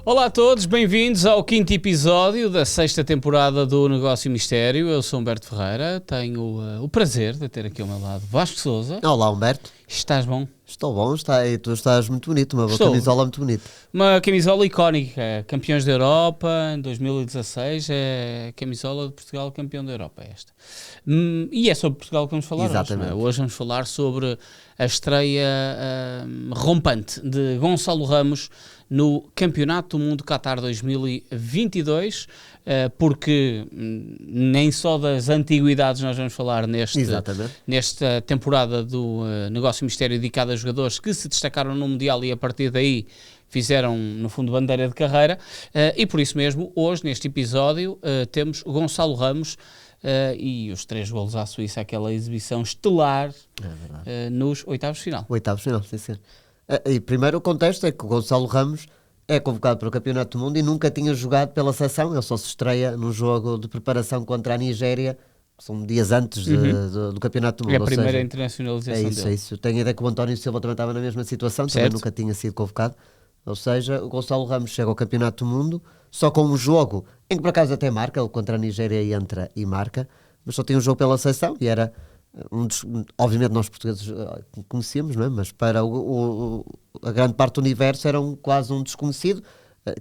Olá a todos, bem-vindos ao quinto episódio da sexta temporada do Negócio Mistério. Eu sou Humberto Ferreira, tenho o prazer de ter aqui ao meu lado Vasco Sousa. Olá, Humberto. Estás bom? Estou bom, e tu estás muito bonito, uma boa Estou. camisola muito bonita. Uma camisola icónica, campeões da Europa em 2016, é a camisola de Portugal campeão da Europa esta. E é sobre Portugal que vamos falar Exatamente. hoje, não é? Hoje vamos falar sobre a estreia rompante de Gonçalo Ramos no Campeonato do Mundo Qatar 2022, porque nem só das antiguidades nós vamos falar nesta temporada do Negócio Mistério dedicado a jogadores que se destacaram no Mundial e a partir daí fizeram, no fundo, bandeira de carreira, e por isso mesmo, hoje, neste episódio, temos Gonçalo Ramos e os 3 golos à Suíça, aquela exibição estelar nos oitavos de final. Oitavos de final, sim, sim. E primeiro o contexto é que o Gonçalo Ramos é convocado para o Campeonato do Mundo e nunca tinha jogado pela seleção. Ele só se estreia num jogo de preparação contra a Nigéria, que são dias antes do Campeonato do Mundo. É a primeira internacionalização dele. É isso. Eu tenho a ideia que o António Silva também estava na mesma situação, certo. Também nunca tinha sido convocado. Ou seja, o Gonçalo Ramos chega ao Campeonato do Mundo só com um jogo, em que por acaso até marca, ele contra a Nigéria entra e marca, mas só tinha um jogo pela seleção e era obviamente nós portugueses conhecíamos, não é? Mas para a grande parte do universo era quase um desconhecido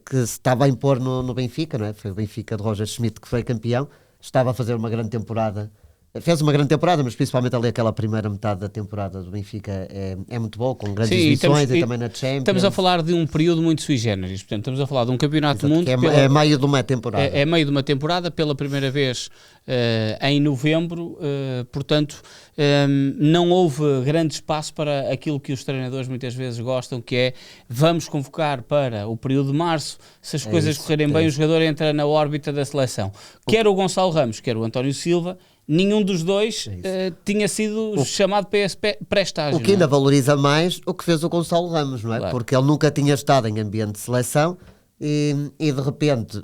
que se estava a impor no Benfica, não é? Foi o Benfica de Roger Schmidt que foi campeão, estava a fazer uma grande temporada. Fez uma grande temporada, mas principalmente ali aquela primeira metade da temporada do Benfica é muito boa, com grandes exibições e também na Champions. Estamos a falar de um período muito sui generis, portanto estamos a falar de um campeonato do mundo. É meio de uma temporada. É meio de uma temporada, pela primeira vez em novembro, portanto não houve grande espaço para aquilo que os treinadores muitas vezes gostam, que é vamos convocar para o período de março, se as coisas correrem bem o jogador entra na órbita da seleção. Quer o Gonçalo Ramos, quer o António Silva, nenhum dos dois tinha sido chamado para esse pré-estágio. O que ainda valoriza mais o que fez o Gonçalo Ramos, não é? Claro. Porque ele nunca tinha estado em ambiente de seleção e de repente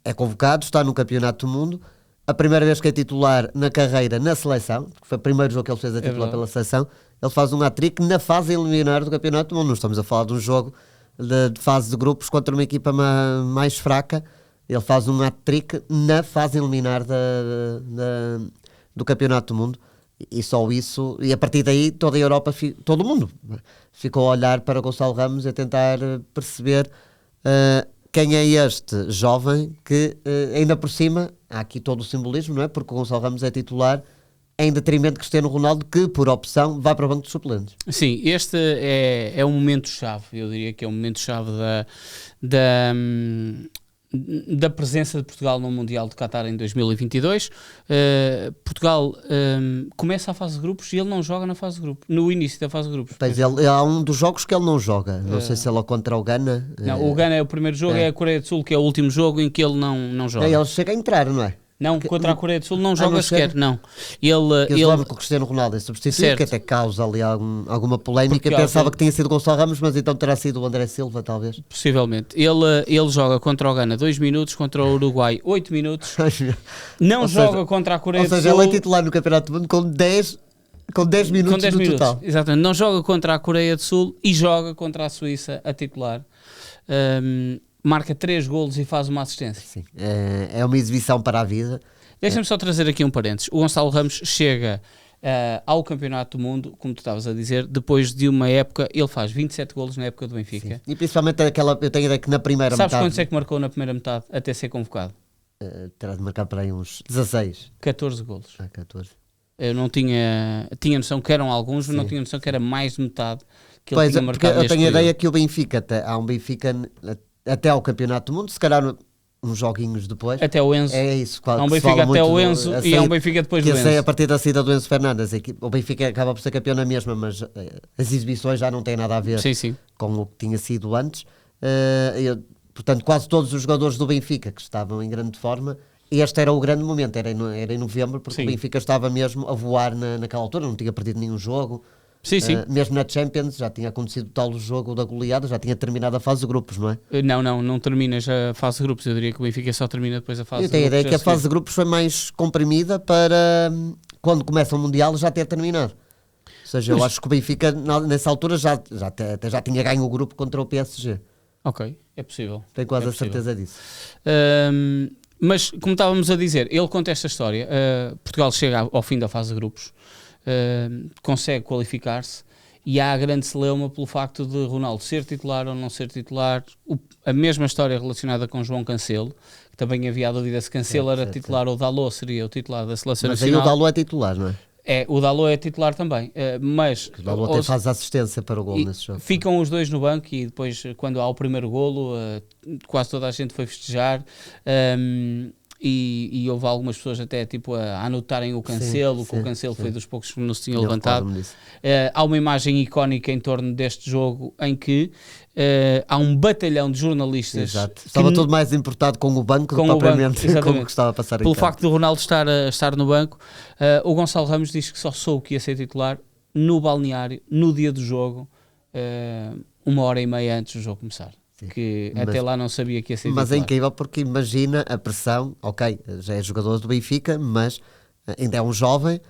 é convocado, está no Campeonato do Mundo, a primeira vez que é titular na carreira na seleção, porque foi o primeiro jogo que ele fez a titular pela seleção, ele faz um hat-trick na fase eliminar do Campeonato do Mundo. Não estamos a falar de um jogo de fase de grupos contra uma equipa mais fraca, ele faz um hat-trick na fase eliminar do Campeonato do Mundo e só isso, e a partir daí toda a Europa, todo o mundo ficou a olhar para Gonçalo Ramos e a tentar perceber quem é este jovem que ainda por cima, há aqui todo o simbolismo, não é? Porque o Gonçalo Ramos é titular em detrimento de Cristiano Ronaldo, que por opção vai para o banco de suplentes. Sim, este é um momento-chave, eu diria que é um momento-chave da presença de Portugal no Mundial de Qatar em 2022. Portugal começa a fase de grupos e ele não joga na fase de grupos, no início da fase de grupos. Pois há um dos jogos que ele não joga, não sei se ele é contra o Ghana. Não, o Ghana é o primeiro jogo, é a Coreia do Sul, que é o último jogo em que ele não joga. Ele chega a entrar, não é? Não, contra a Coreia do Sul não joga não sequer, chega? não. Eu lembro que o Cristiano Ronaldo é substituído, Certo. que até causa ali alguma polémica. Porque Pensava que tinha sido o Gonçalo Ramos, mas então terá sido o André Silva, talvez. Possivelmente. Ele joga contra o Ghana 2 minutos, contra o Uruguai 8 minutos, não Ou joga seja- contra a Coreia Ou do seja, Sul. ele é titular no Campeonato do Mundo com 10 minutos Com 10 no minutos, total. exatamente. Não joga contra a Coreia do Sul e joga contra a Suíça a titular. Marca 3 golos e faz uma assistência. Sim, é uma exibição para a vida. Deixa-me só trazer aqui um parênteses. O Gonçalo Ramos chega ao Campeonato do Mundo, como tu estavas a dizer, depois de uma época, ele faz 27 golos na época do Benfica. E principalmente eu tenho a ideia que na primeira Sabes metade quantos é que marcou na primeira metade até ser convocado? terá de marcar para aí uns 16 14 golos. a 14. Eu não tinha noção que eram alguns, mas não tinha noção que era mais de metade que ele Pois, tinha porque marcado eu neste tenho a período. ideia que o Benfica, há um Benfica até ao Campeonato do Mundo, se calhar uns joguinhos depois. Até o Enzo. É isso, Há um que se Benfica fala até muito o Enzo e há um Benfica depois do que Enzo. a partir da saída do Enzo Fernandes. O Benfica acaba por ser campeão na mesma, mas as exibições já não têm nada a ver Sim. com o que tinha sido antes. Portanto, quase todos os jogadores do Benfica que estavam em grande forma, este era o grande momento, era em novembro, porque Sim. o Benfica estava mesmo a voar naquela altura, não tinha perdido nenhum jogo. Sim. Mesmo na Champions já tinha acontecido o tal jogo da goleada, já tinha terminado a fase de grupos, não é? Não terminas a fase de grupos. Eu diria que o Benfica só termina depois a fase Eu de tenho a grupos. ideia que a fase de grupos foi mais comprimida para quando começa o Mundial já ter terminado. Ou seja, eu acho que o Benfica nessa altura até já tinha ganho o grupo contra o PSG. Ok, é possível. Tenho quase É a possível. certeza disso. Mas, como estávamos a dizer, ele conta esta história. Portugal chega ao fim da fase de grupos, consegue qualificar-se, e há a grande celeuma pelo facto de Ronaldo ser titular ou não ser titular. A mesma história relacionada com João Cancelo, que também havia a dúvida se Cancelo era titular ou Dalot seria o titular da Seleção Mas aí Nacional. o Dalot é titular, não é? O Dalot é titular também, mas O Dalot até faz assistência para o gol nesse jogo. ficam os dois no banco, e depois, quando há o primeiro golo, quase toda a gente foi festejar, e houve algumas pessoas até tipo a anotarem o Cancelo, que o Cancelo foi dos poucos que não se tinha levantado. Há uma imagem icónica em torno deste jogo em que há um batalhão de jornalistas. Exato. Estava todo mais importado com o banco do que propriamente com o que estava a passar em Pelo campo. facto de Ronaldo estar no banco, o Gonçalo Ramos diz que só soube que ia ser titular no balneário, no dia do jogo, 1h30 antes do jogo começar. Sim. Que até lá não sabia que ia ser Mas titular. é incrível porque imagina a pressão, ok, já é jogador do Benfica, mas ainda é um jovem,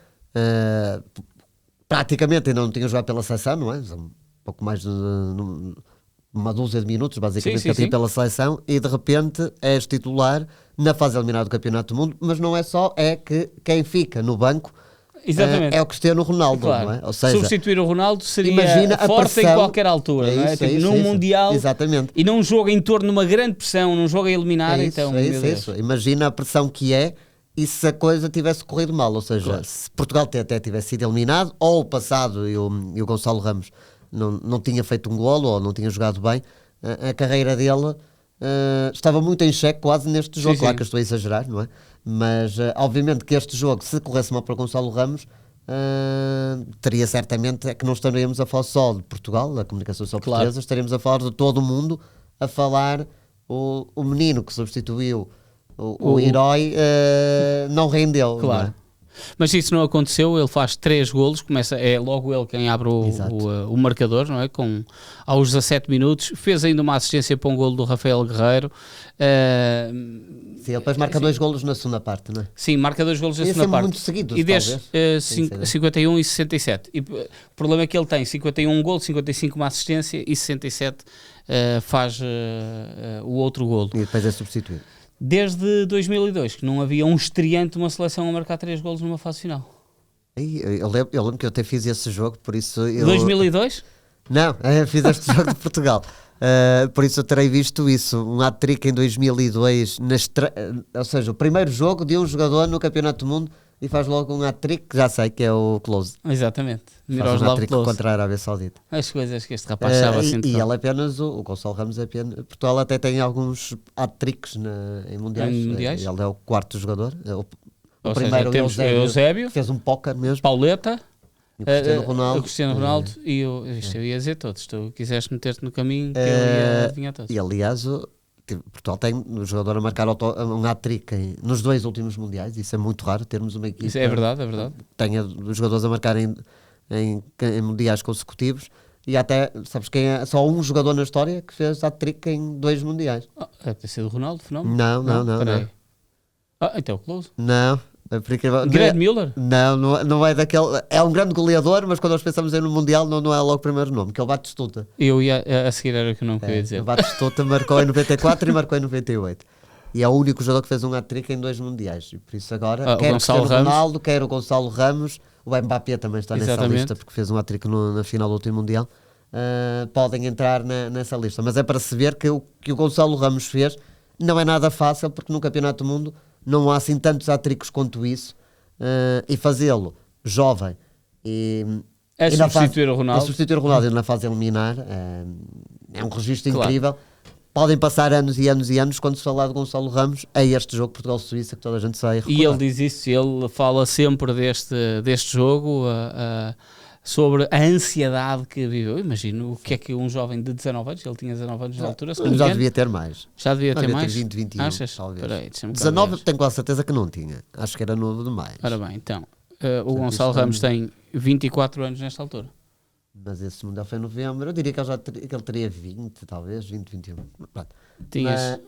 praticamente ainda não tinha jogado pela seleção, não é? Um pouco mais de uma dúzia de minutos, basicamente, que tinha pela seleção, e de repente és titular na fase eliminada do Campeonato do Mundo, mas não é só, é que quem fica no banco é o Cristiano Ronaldo, claro. Não é? Ou seja, substituir o Ronaldo seria forte pressão, em qualquer altura, não é? Tipo, num Mundial, exatamente. E num jogo em torno de uma grande pressão, num jogo a eliminar, então, isso. Imagina a pressão que é, e se a coisa tivesse corrido mal, ou seja, se Portugal até tivesse sido eliminado, ou o passado e o Gonçalo Ramos não tinha feito um golo, ou não tinha jogado bem, a carreira dele estava muito em xeque quase neste jogo. Claro que eu estou a exagerar, não é? Mas obviamente que este jogo, se corresse mal para Gonçalo Ramos, teria certamente, que não estaríamos a falar só de Portugal, da comunicação social portuguesa, estaríamos a falar de todo o mundo, a falar o menino que substituiu o herói, não rendeu. Claro. Não é? Mas isso não aconteceu, ele faz 3 golos, é logo ele quem abre o marcador, não é? Aos 17 minutos, fez ainda uma assistência para um golo do Rafael Guerreiro. Sim, ele depois marca 2 golos na segunda parte, não é? Sim, marca 2 golos na segunda parte. Muito seguidos, e desde 51 e 67. E o problema é que ele tem 51 golos, 55 uma assistência, e 67 faz o outro golo. E depois é substituído. Desde 2002, que não havia um estreante de uma seleção a marcar 3 golos numa fase final. Eu lembro que eu até fiz esse jogo, por isso... 2002? Não, eu fiz este jogo de Portugal. Por isso eu terei visto isso, um hat-trick em 2002, ou seja, o primeiro jogo de um jogador no Campeonato do Mundo, e faz logo um hat-trick, que já sei que é o Klose. Exatamente. Faz um hat-trick contra a Arábia Saudita. As coisas que este rapaz sabe assim. E ele apenas, o Gonçalo Ramos apenas, Portugal até tem alguns hat-tricks em mundiais. Ele é o quarto jogador. O primeiro seja, Eusébio, que fez um póquer mesmo. Pauleta, o Cristiano Ronaldo e eu ia dizer todos. Tu quiseste meter-te no caminho que eu ia adivinhar todos. E aliás, Portugal tem um jogador a marcar um hat-trick nos 2 últimos mundiais. Isso é muito raro, termos uma equipe. Isso é verdade, é verdade. Tenha os jogadores a marcar em mundiais consecutivos. E até, sabes quem é? Só um jogador na história que fez hat-trick em 2 mundiais. Deve ter sido o Ronaldo, fenómeno? Não. Então o Klose. Não. Gerd Müller? Não é daquele. É um grande goleador, mas quando nós pensamos no Mundial, não é logo o primeiro nome, que é o Batistuta. Eu ia a seguir, era o que eu não queria dizer. O Batistuta marcou em 94 e marcou em 98. E é o único jogador que fez um hat-trick em 2 mundiais. E por isso agora, quer o Cristiano Ronaldo, quer o Gonçalo Ramos, o Mbappé também está nessa lista, porque fez um hat-trick na final do último Mundial. Podem entrar nessa lista. Mas é para se ver que o Gonçalo Ramos fez não é nada fácil, porque no Campeonato do Mundo não há assim tantos hat-tricks quanto isso, e fazê-lo jovem substituir o Ronaldo. substituir o Ronaldo na fase eliminar é um registro incrível. Podem passar anos e anos e anos quando se falar de Gonçalo Ramos, é este jogo Portugal-Suíça que toda a gente sai a recordar. E ele diz isso, ele fala sempre deste jogo, sobre a ansiedade que viveu. Imagino o que é que um jovem de 19 anos, ele tinha 19 anos na altura, já devia ter mais. Já devia ter mais? 20, 21, achas? talvez. Peraí, 19 tenho quase certeza que não tinha. Acho que era novo demais. Ora bem, então, o Gonçalo Ramos tem 24 anos nesta altura. Mas esse Mundial foi em novembro. Eu diria que ele teria 20, talvez, 20, 21. Tinhas...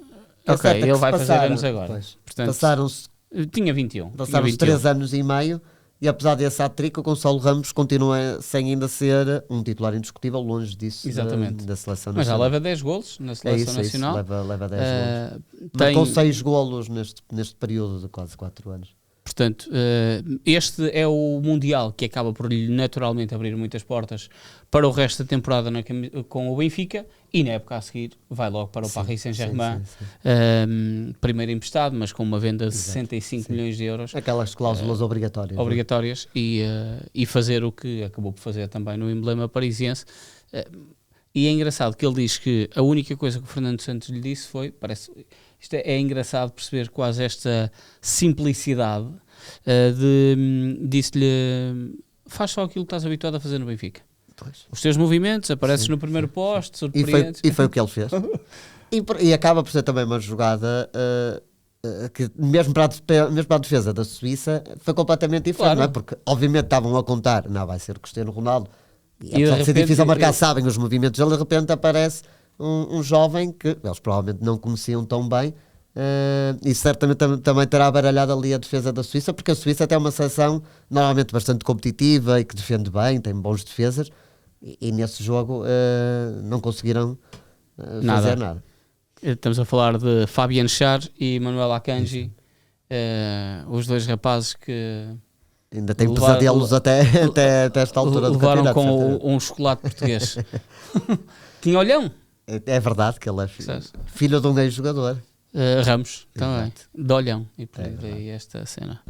Ok, ele vai fazer anos agora. Passaram-se... Tinha 21. Passaram-se 3 anos e meio e apesar desse hat-trick, o Gonçalo Ramos continua sem ainda ser um titular indiscutível, longe disso da seleção mas nacional. já leva 10 golos na seleção nacional. Leva 10 golos. Marcou 6 golos neste período de quase 4 anos. Portanto, este é o Mundial que acaba por lhe naturalmente abrir muitas portas para o resto da temporada com o Benfica, e na época a seguir vai logo para o Paris Saint-Germain, primeiro emprestado, mas com uma venda de 65 milhões de euros. Aquelas cláusulas obrigatórias. E fazer o que acabou por fazer também no emblema parisiense. E é engraçado que ele diz que a única coisa que o Fernando Santos lhe disse foi, isto é engraçado perceber quase esta simplicidade, disse-lhe, faz só aquilo que estás habituado a fazer no Benfica. Pois. Os teus movimentos, apareces no primeiro poste, surpreendentes. E foi o que ele fez. e acaba por ser também uma jogada que mesmo para a defesa da Suíça foi completamente diferente, claro. Não é? Porque obviamente estavam a contar, não, vai ser Cristiano Ronaldo, e apesar de ser difícil marcar, sabem os movimentos dele, de repente aparece um jovem que eles provavelmente não conheciam tão bem, e certamente também terá baralhado ali a defesa da Suíça, porque a Suíça tem uma seleção normalmente bastante competitiva e que defende bem, tem bons defesas, e nesse jogo não conseguiram fazer nada. Estamos a falar de Fabian Schär e Manuel Akanji, os dois rapazes que ainda têm pesadelos até esta altura do campeonato. Levaram com um chocolate português. Tinha olhão. É verdade que ele é filho de um ex-jogador. Ramos, também, de olhão. E por aí esta cena.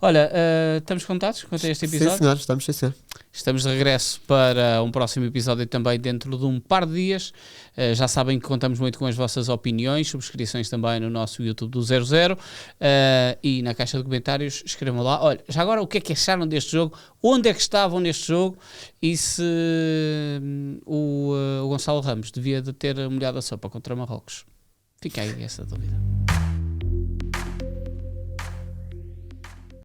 Olha, estamos contados quanto a este episódio? Sim, senhor, estamos, sim, senhor. Estamos de regresso para um próximo episódio também dentro de um par de dias. Já sabem que contamos muito com as vossas opiniões, subscrições também no nosso YouTube do 00, e na caixa de comentários escrevam lá, olha, já agora o que é que acharam deste jogo, onde é que estavam neste jogo, e se o Gonçalo Ramos devia de ter molhado a sopa contra Marrocos. Fica aí essa dúvida.